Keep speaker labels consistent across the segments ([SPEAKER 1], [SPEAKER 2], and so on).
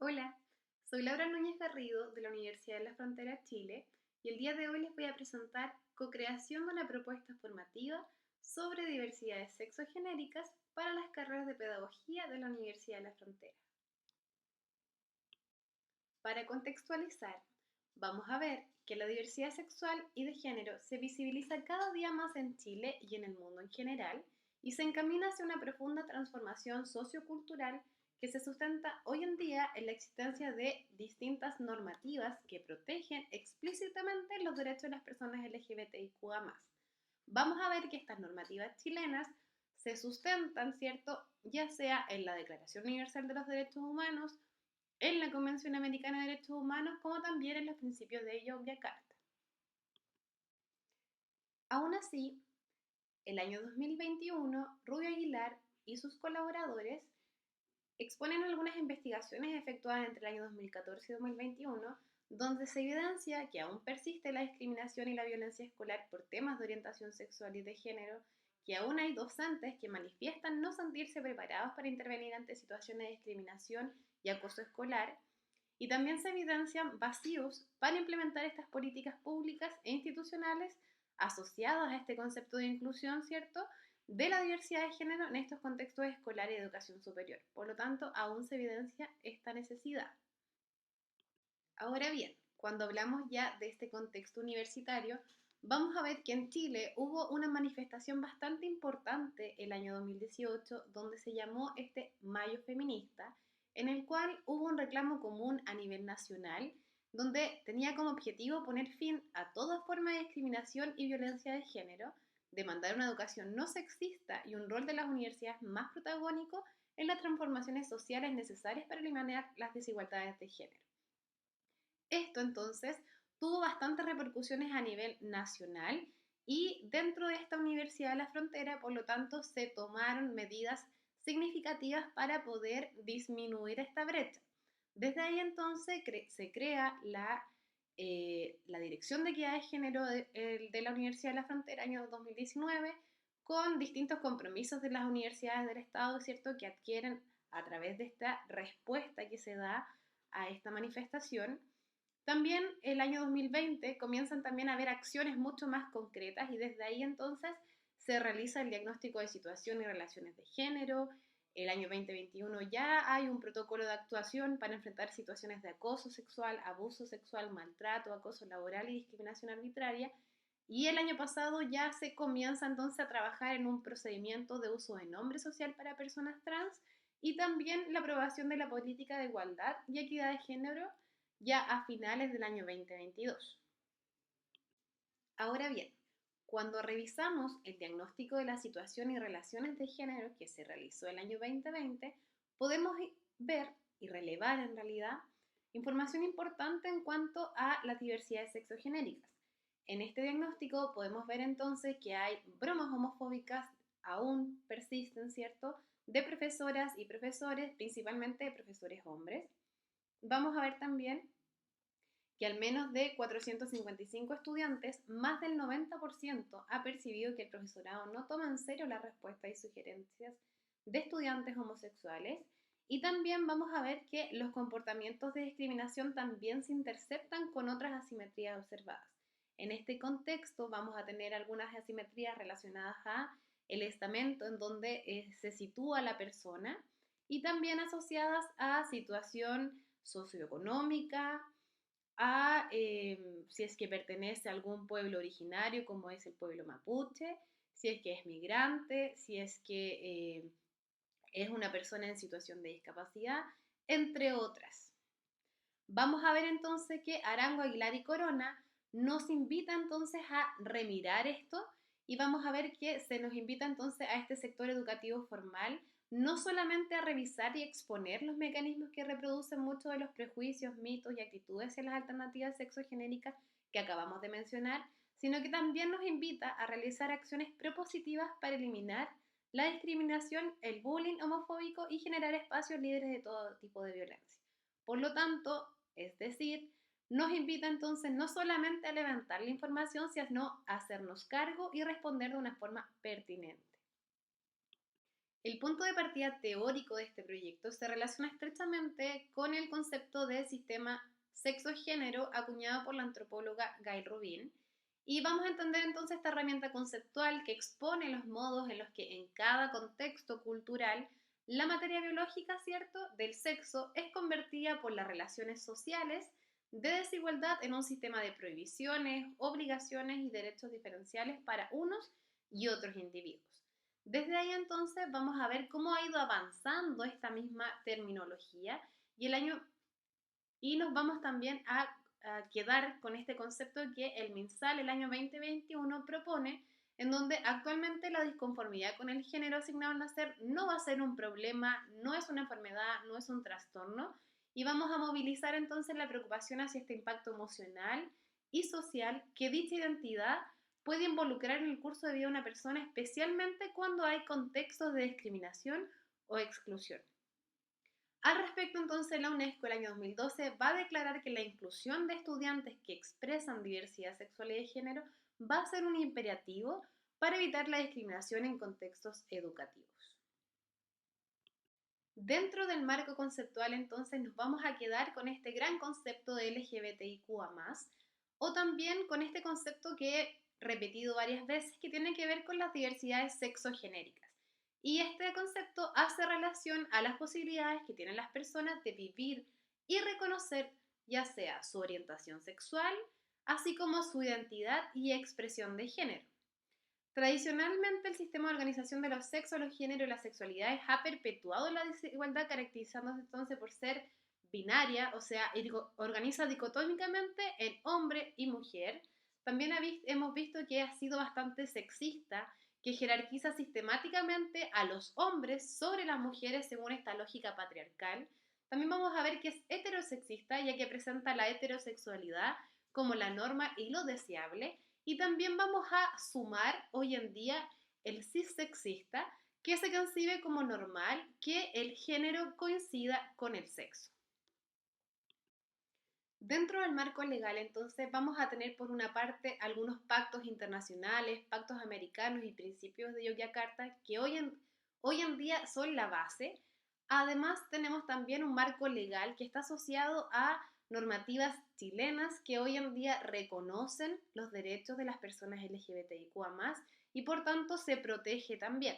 [SPEAKER 1] Hola, soy Laura Núñez Garrido de la Universidad de la Frontera Chile y el día de hoy les voy a presentar co-creación de una propuesta formativa sobre diversidades sexogenéricas para las carreras de pedagogía de la Universidad de la Frontera. Para contextualizar, vamos a ver que la diversidad sexual y de género se visibiliza cada día más en Chile y en el mundo en general y se encamina hacia una profunda transformación sociocultural que se sustenta hoy en día en la existencia de distintas normativas que protegen explícitamente los derechos de las personas LGBTIQA+. Vamos a ver que estas normativas chilenas se sustentan, ¿cierto?, ya sea en la Declaración Universal de los Derechos Humanos, en la Convención Americana de Derechos Humanos, como también en los principios de Yogyakarta. Carta. Aún así, el año 2021, Rubio Aguilar y sus colaboradores exponen algunas investigaciones efectuadas entre el año 2014 y 2021, donde se evidencia que aún persiste la discriminación y la violencia escolar por temas de orientación sexual y de género, que aún hay docentes que manifiestan no sentirse preparados para intervenir ante situaciones de discriminación y acoso escolar, y también se evidencian vacíos para implementar estas políticas públicas e institucionales asociadas a este concepto de inclusión, ¿cierto?, de la diversidad de género en estos contextos escolar y educación superior. Por lo tanto, aún se evidencia esta necesidad. Ahora bien, cuando hablamos ya de este contexto universitario, vamos a ver que en Chile hubo una manifestación bastante importante el año 2018, donde se llamó este Mayo Feminista, en el cual hubo un reclamo común a nivel nacional, donde tenía como objetivo poner fin a toda forma de discriminación y violencia de género, demandar una educación no sexista y un rol de las universidades más protagónico en las transformaciones sociales necesarias para eliminar las desigualdades de género. Esto entonces tuvo bastantes repercusiones a nivel nacional y dentro de esta Universidad de la Frontera, por lo tanto, se tomaron medidas significativas para poder disminuir esta brecha. Desde ahí entonces se crea la Dirección de Equidad de Género de la Universidad de la Frontera, año 2019, con distintos compromisos de las universidades del Estado, ¿cierto?, que adquieren a través de esta respuesta que se da a esta manifestación. También el año 2020 comienzan también a haber acciones mucho más concretas y desde ahí entonces se realiza el diagnóstico de situación y relaciones de género. El año 2021 ya hay un protocolo de actuación para enfrentar situaciones de acoso sexual, abuso sexual, maltrato, acoso laboral y discriminación arbitraria. Y el año pasado ya se comienza entonces a trabajar en un procedimiento de uso de nombre social para personas trans y también la aprobación de la política de igualdad y equidad de género ya a finales del año 2022. Ahora bien, cuando revisamos el diagnóstico de la situación y relaciones de género que se realizó el año 2020, podemos ver y relevar en realidad información importante en cuanto a las diversidades sexogenéricas. En este diagnóstico podemos ver entonces que hay bromas homofóbicas aún persisten, ¿cierto?, de profesoras y profesores, principalmente de profesores hombres. Vamos a ver también que al menos de 455 estudiantes, más del 90% ha percibido que el profesorado no toma en serio las respuestas y sugerencias de estudiantes homosexuales. Y también vamos a ver que los comportamientos de discriminación también se interceptan con otras asimetrías observadas. En este contexto vamos a tener algunas asimetrías relacionadas a el estamento en donde se sitúa la persona y también asociadas a situación socioeconómica, a si es que pertenece a algún pueblo originario como es el pueblo mapuche, si es que es migrante, si es que es una persona en situación de discapacidad, entre otras. Vamos a ver entonces que Arango, Aguilar y Corona nos invita entonces a remirar esto y vamos a ver que se nos invita entonces a este sector educativo formal no solamente a revisar y exponer los mecanismos que reproducen muchos de los prejuicios, mitos y actitudes en las alternativas sexogenéricas que acabamos de mencionar, sino que también nos invita a realizar acciones propositivas para eliminar la discriminación, el bullying homofóbico y generar espacios libres de todo tipo de violencia. Por lo tanto, es decir, nos invita entonces no solamente a levantar la información, sino a hacernos cargo y responder de una forma pertinente. El punto de partida teórico de este proyecto se relaciona estrechamente con el concepto de sistema sexo-género acuñado por la antropóloga Gail Rubin. Y vamos a entender entonces esta herramienta conceptual que expone los modos en los que en cada contexto cultural la materia biológica, ¿cierto?, del sexo es convertida por las relaciones sociales de desigualdad en un sistema de prohibiciones, obligaciones y derechos diferenciales para unos y otros individuos. Desde ahí entonces vamos a ver cómo ha ido avanzando esta misma terminología y y nos vamos también a quedar con este concepto que el MinSal el año 2021 propone, en donde actualmente la disconformidad con el género asignado al nacer no va a ser un problema, no es una enfermedad, no es un trastorno, y vamos a movilizar entonces la preocupación hacia este impacto emocional y social que dicha identidad puede involucrar en el curso de vida de una persona, especialmente cuando hay contextos de discriminación o exclusión. Al respecto, entonces, la UNESCO el año 2012 va a declarar que la inclusión de estudiantes que expresan diversidad sexual y de género va a ser un imperativo para evitar la discriminación en contextos educativos. Dentro del marco conceptual, entonces, nos vamos a quedar con este gran concepto de LGBTIQA+, o también con este concepto que he repetido varias veces, que tiene que ver con las diversidades sexogenéricas. Y este concepto hace relación a las posibilidades que tienen las personas de vivir y reconocer ya sea su orientación sexual, así como su identidad y expresión de género. Tradicionalmente, el sistema de organización de los sexos, los géneros y las sexualidades ha perpetuado la desigualdad, caracterizándose entonces por ser binaria, o sea, organiza dicotómicamente en hombre y mujer. También hemos visto que ha sido bastante sexista, que jerarquiza sistemáticamente a los hombres sobre las mujeres según esta lógica patriarcal. También vamos a ver que es heterosexista, ya que presenta la heterosexualidad como la norma y lo deseable. Y también vamos a sumar hoy en día el cissexista, que se concibe como normal que el género coincida con el sexo. Dentro del marco legal, entonces, vamos a tener por una parte algunos pactos internacionales, pactos americanos y principios de Yogyakarta que hoy en día son la base. Además, tenemos también un marco legal que está asociado a normativas chilenas que hoy en día reconocen los derechos de las personas LGBTIQA+, y por tanto se protege también.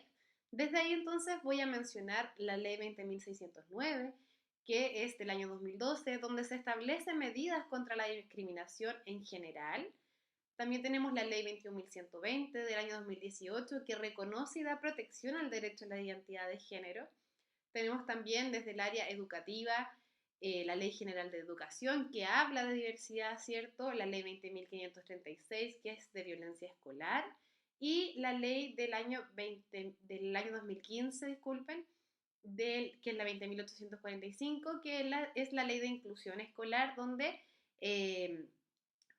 [SPEAKER 1] Desde ahí entonces voy a mencionar la ley 20.609, que es del año 2012, donde se establecen medidas contra la discriminación en general. También tenemos la ley 21.120 del año 2018, que reconoce y da protección al derecho a la identidad de género. Tenemos también desde el área educativa la Ley General de Educación, que habla de diversidad, ¿cierto? La Ley 20.536, que es de violencia escolar, y la ley del año 2015, disculpen, que es la 20.845, que es la ley de inclusión escolar, donde eh,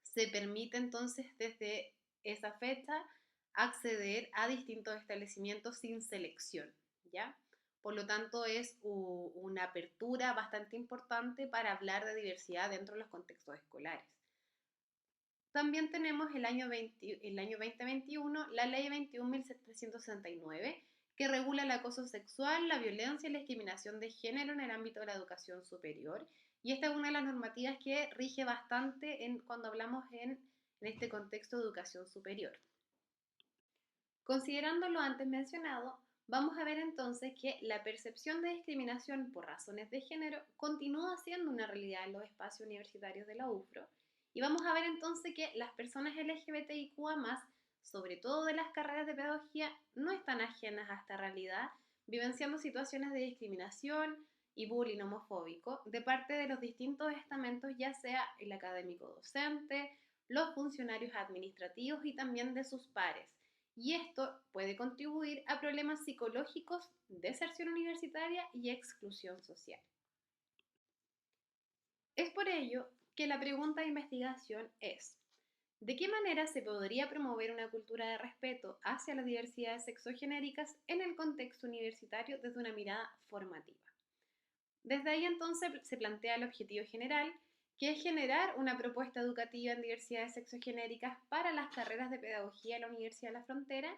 [SPEAKER 1] se permite entonces desde esa fecha acceder a distintos establecimientos sin selección, ¿ya? Por lo tanto, es una apertura bastante importante para hablar de diversidad dentro de los contextos escolares. También tenemos el año 2021 la ley 21.369, que regula el acoso sexual, la violencia y la discriminación de género en el ámbito de la educación superior. Y esta es una de las normativas que rige bastante cuando hablamos en este contexto de educación superior. Considerando lo antes mencionado, vamos a ver entonces que la percepción de discriminación por razones de género continúa siendo una realidad en los espacios universitarios de la UFRO, y vamos a ver entonces que las personas LGBTIQA+, sobre todo de las carreras de pedagogía, no están ajenas a esta realidad, vivenciando situaciones de discriminación y bullying homofóbico de parte de los distintos estamentos, ya sea el académico docente, los funcionarios administrativos y también de sus pares. Y esto puede contribuir a problemas psicológicos, deserción universitaria y exclusión social. Es por ello que la pregunta de investigación es: ¿de qué manera se podría promover una cultura de respeto hacia las diversidades sexogenéricas en el contexto universitario desde una mirada formativa? Desde ahí entonces se plantea el objetivo general, que es generar una propuesta educativa en diversidades sexogenéricas para las carreras de pedagogía en la Universidad de la Frontera,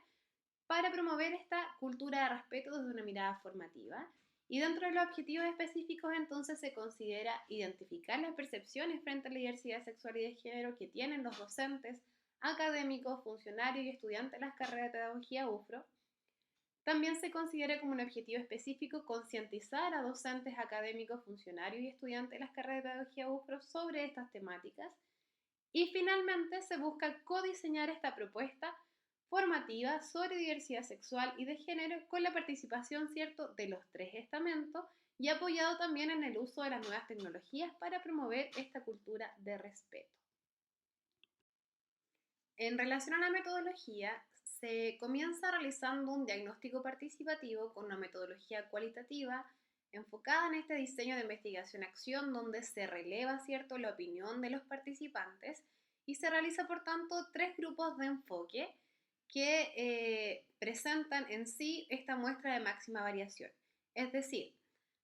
[SPEAKER 1] para promover esta cultura de respeto desde una mirada formativa. Y dentro de los objetivos específicos, entonces, se considera identificar las percepciones frente a la diversidad sexual y de género que tienen los docentes, académicos, funcionarios y estudiantes de las carreras de pedagogía UFRO. También se considera como un objetivo específico concientizar a docentes, académicos, funcionarios y estudiantes de las carreras de pedagogía UFRO sobre estas temáticas. Y finalmente se busca codiseñar esta propuesta formativa sobre diversidad sexual y de género con la participación, ¿cierto?, de los tres estamentos y apoyado también en el uso de las nuevas tecnologías para promover esta cultura de respeto. En relación a la metodología, se comienza realizando un diagnóstico participativo con una metodología cualitativa enfocada en este diseño de investigación-acción donde se releva, ¿cierto?, la opinión de los participantes y se realiza, por tanto, 3 grupos de enfoque que presentan en sí esta muestra de máxima variación. Es decir,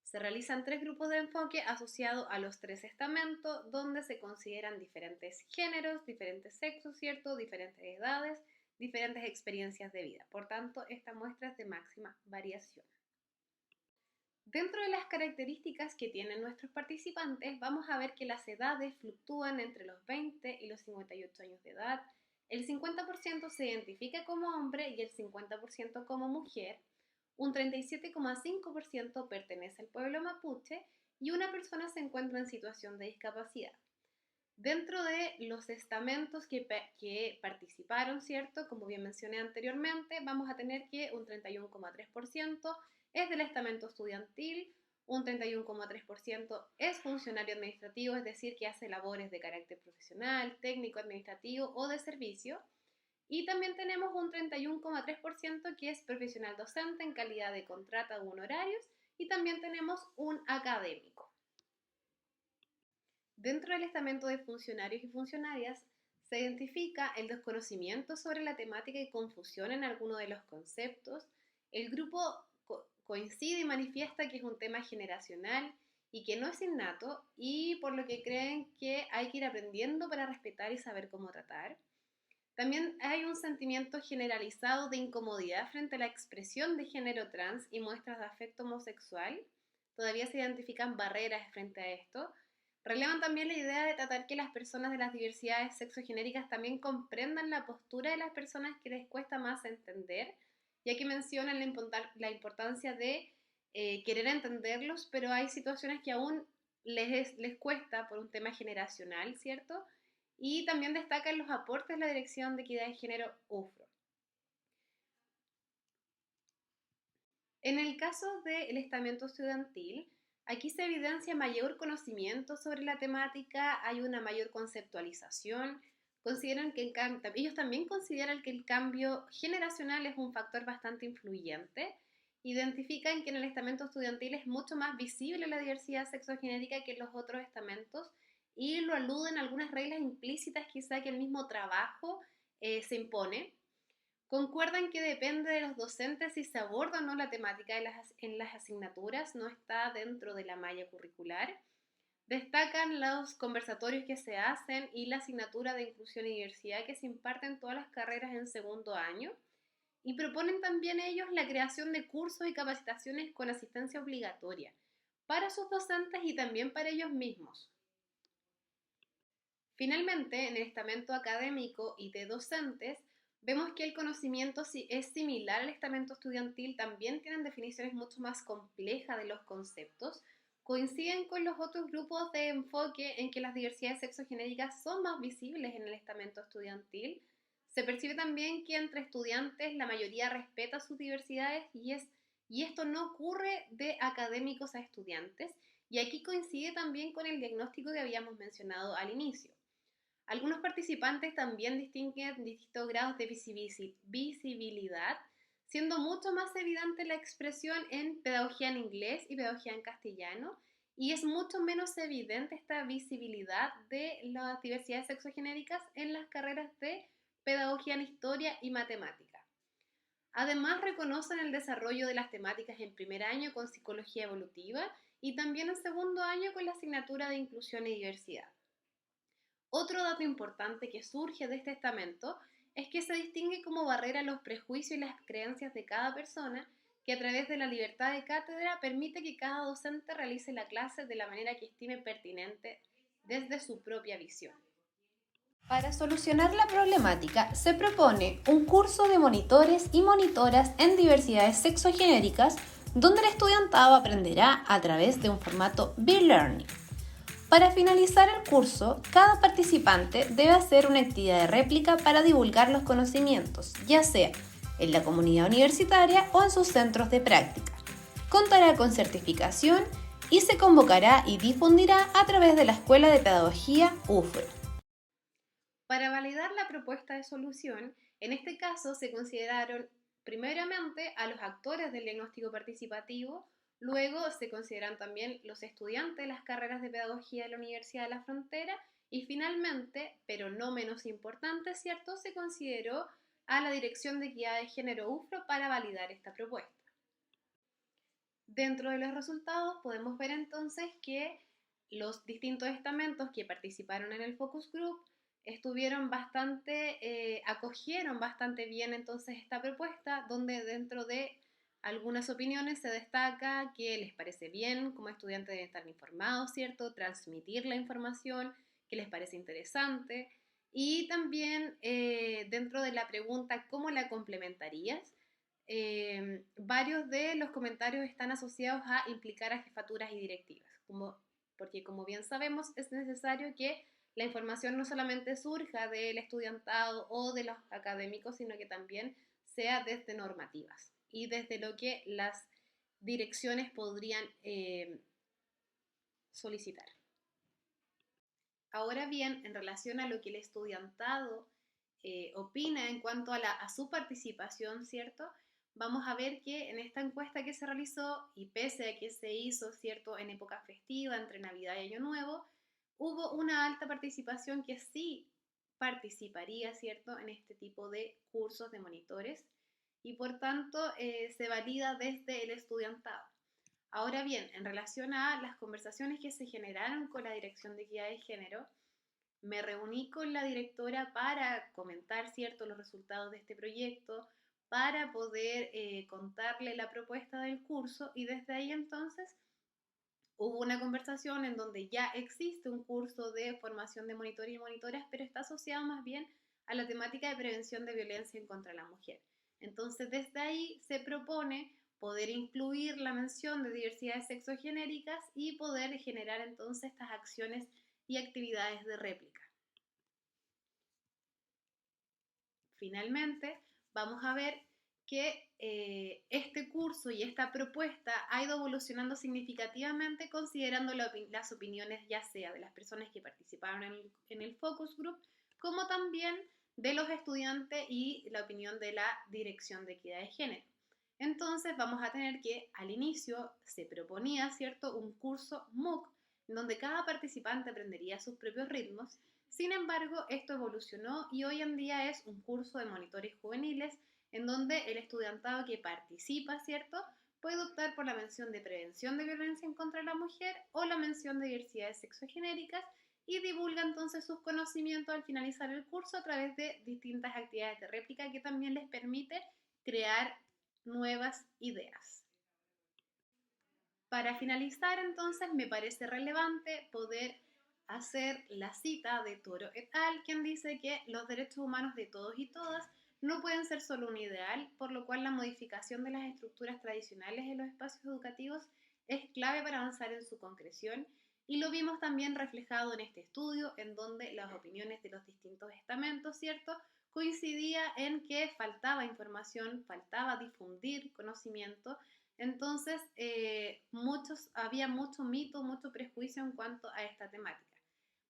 [SPEAKER 1] se realizan 3 grupos de enfoque asociados a los 3 estamentos, donde se consideran diferentes géneros, diferentes sexos, ¿cierto?, diferentes edades, diferentes experiencias de vida. Por tanto, esta muestra es de máxima variación. Dentro de las características que tienen nuestros participantes, vamos a ver que las edades fluctúan entre los 20 y los 58 años de edad. El 50% se identifica como hombre y el 50% como mujer. Un 37,5% pertenece al pueblo mapuche y una persona se encuentra en situación de discapacidad. Dentro de los estamentos que participaron, ¿cierto? Como bien mencioné anteriormente, vamos a tener que un 31,3% es del estamento estudiantil, un 31,3% es funcionario administrativo, es decir, que hace labores de carácter profesional, técnico, administrativo o de servicio. Y también tenemos un 31,3% que es profesional docente en calidad de contrata u honorarios y también tenemos un académico. Dentro del estamento de funcionarios y funcionarias se identifica el desconocimiento sobre la temática y confusión en alguno de los conceptos. El grupo coincide y manifiesta que es un tema generacional y que no es innato y por lo que creen que hay que ir aprendiendo para respetar y saber cómo tratar. También hay un sentimiento generalizado de incomodidad frente a la expresión de género trans y muestras de afecto homosexual. Todavía se identifican barreras frente a esto. Relevan también la idea de tratar que las personas de las diversidades sexogenéricas también comprendan la postura de las personas que les cuesta más entender, ya que mencionan la importancia de querer entenderlos, pero hay situaciones que aún les cuesta por un tema generacional, ¿cierto? Y también destacan los aportes de la Dirección de Equidad de Género UFRO. En el caso del estamento estudiantil, aquí se evidencia mayor conocimiento sobre la temática, hay una mayor conceptualización, consideran que ellos también consideran que el cambio generacional es un factor bastante influyente, identifican que en el estamento estudiantil es mucho más visible la diversidad sexogenérica que en los otros estamentos y lo aluden a algunas reglas implícitas quizá que el mismo trabajo se impone. Concuerdan que depende de los docentes si se aborda o no la temática en las asignaturas, no está dentro de la malla curricular. Destacan los conversatorios que se hacen y la asignatura de inclusión y diversidad que se imparte en todas las carreras en segundo año. Y proponen también ellos la creación de cursos y capacitaciones con asistencia obligatoria para sus docentes y también para ellos mismos. Finalmente, en el estamento académico y de docentes, vemos que el conocimiento es similar al estamento estudiantil, también tienen definiciones mucho más complejas de los conceptos, coinciden con los otros grupos de enfoque en que las diversidades sexogenéricas son más visibles en el estamento estudiantil. Se percibe también que entre estudiantes la mayoría respeta sus diversidades y esto no ocurre de académicos a estudiantes, y aquí coincide también con el diagnóstico que habíamos mencionado al inicio. Algunos participantes también distinguen distintos grados de visibilidad, siendo mucho más evidente la expresión en pedagogía en inglés y pedagogía en castellano, y es mucho menos evidente esta visibilidad de las diversidades sexogenéricas en las carreras de pedagogía en historia y matemática. Además, reconocen el desarrollo de las temáticas en primer año con psicología evolutiva y también en segundo año con la asignatura de inclusión y diversidad. Otro dato importante que surge de este estamento es que se distingue como barrera los prejuicios y las creencias de cada persona, que a través de la libertad de cátedra permite que cada docente realice la clase de la manera que estime pertinente desde su propia visión.
[SPEAKER 2] Para solucionar la problemática, se propone un curso de monitores y monitoras en diversidades sexogenéricas, donde el estudiantado aprenderá a través de un formato B-Learning. Para finalizar el curso, cada participante debe hacer una actividad de réplica para divulgar los conocimientos, ya sea en la comunidad universitaria o en sus centros de práctica. Contará con certificación y se convocará y difundirá a través de la Escuela de Pedagogía UFRO.
[SPEAKER 1] Para validar la propuesta de solución, en este caso se consideraron primeramente a los actores del diagnóstico participativo, luego se consideran también los estudiantes de las carreras de pedagogía de la Universidad de la Frontera y finalmente, pero no menos importante, ¿cierto?, se consideró a la Dirección de Equidad de Género UFRO para validar esta propuesta. Dentro de los resultados podemos ver entonces que los distintos estamentos que participaron en el Focus Group acogieron bastante bien entonces esta propuesta, donde dentro de algunas opiniones se destaca que les parece bien, como estudiantes deben estar informados, ¿cierto? Transmitir la información, que les parece interesante, y también dentro de la pregunta ¿cómo la complementarías? Varios de los comentarios están asociados a implicar a jefaturas y directivas, porque como bien sabemos es necesario que la información no solamente surja del estudiantado o de los académicos, sino que también sea desde normativas y desde lo que las direcciones podrían solicitar. Ahora bien, en relación a lo que el estudiantado opina en cuanto a su participación, ¿cierto? Vamos a ver que en esta encuesta que se realizó, y pese a que se hizo, ¿cierto?, en época festiva, entre Navidad y Año Nuevo, hubo una alta participación que sí participaría, ¿cierto?, en este tipo de cursos de monitores y por tanto se valida desde el estudiantado. Ahora bien, en relación a las conversaciones que se generaron con la Dirección de Equidad de Género, me reuní con la directora para comentar, ¿cierto?, los resultados de este proyecto, para poder contarle la propuesta del curso y desde ahí entonces hubo una conversación en donde ya existe un curso de formación de monitores y monitoras, pero está asociado más bien a la temática de prevención de violencia en contra de la mujer. Entonces, desde ahí se propone poder incluir la mención de diversidades sexogenéricas y poder generar entonces estas acciones y actividades de réplica. Finalmente, vamos a ver que este curso y esta propuesta ha ido evolucionando significativamente considerando las opiniones ya sea de las personas que participaron en el Focus Group, como también de los estudiantes y la opinión de la Dirección de Equidad de Género. Entonces vamos a tener que al inicio se proponía, ¿cierto?, un curso MOOC donde cada participante aprendería sus propios ritmos. Sin embargo, esto evolucionó y hoy en día es un curso de monitores juveniles en donde el estudiantado que participa, ¿cierto?, puede optar por la mención de prevención de violencia en contra de la mujer o la mención de diversidades sexogenéricas y divulga entonces sus conocimientos al finalizar el curso a través de distintas actividades de réplica que también les permite crear nuevas ideas. Para finalizar, entonces, me parece relevante poder hacer la cita de Toro et al., quien dice que los derechos humanos de todos y todas no pueden ser solo un ideal, por lo cual la modificación de las estructuras tradicionales en los espacios educativos es clave para avanzar en su concreción y lo vimos también reflejado en este estudio, en donde las opiniones de los distintos estamentos, ¿cierto?, coincidía en que faltaba información, faltaba difundir conocimiento. Entonces, había mucho mito, mucho prejuicio en cuanto a esta temática.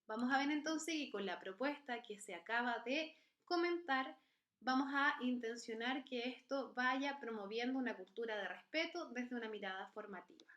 [SPEAKER 1] Vamos a ver entonces que con la propuesta que se acaba de comentar, vamos a intencionar que esto vaya promoviendo una cultura de respeto desde una mirada formativa.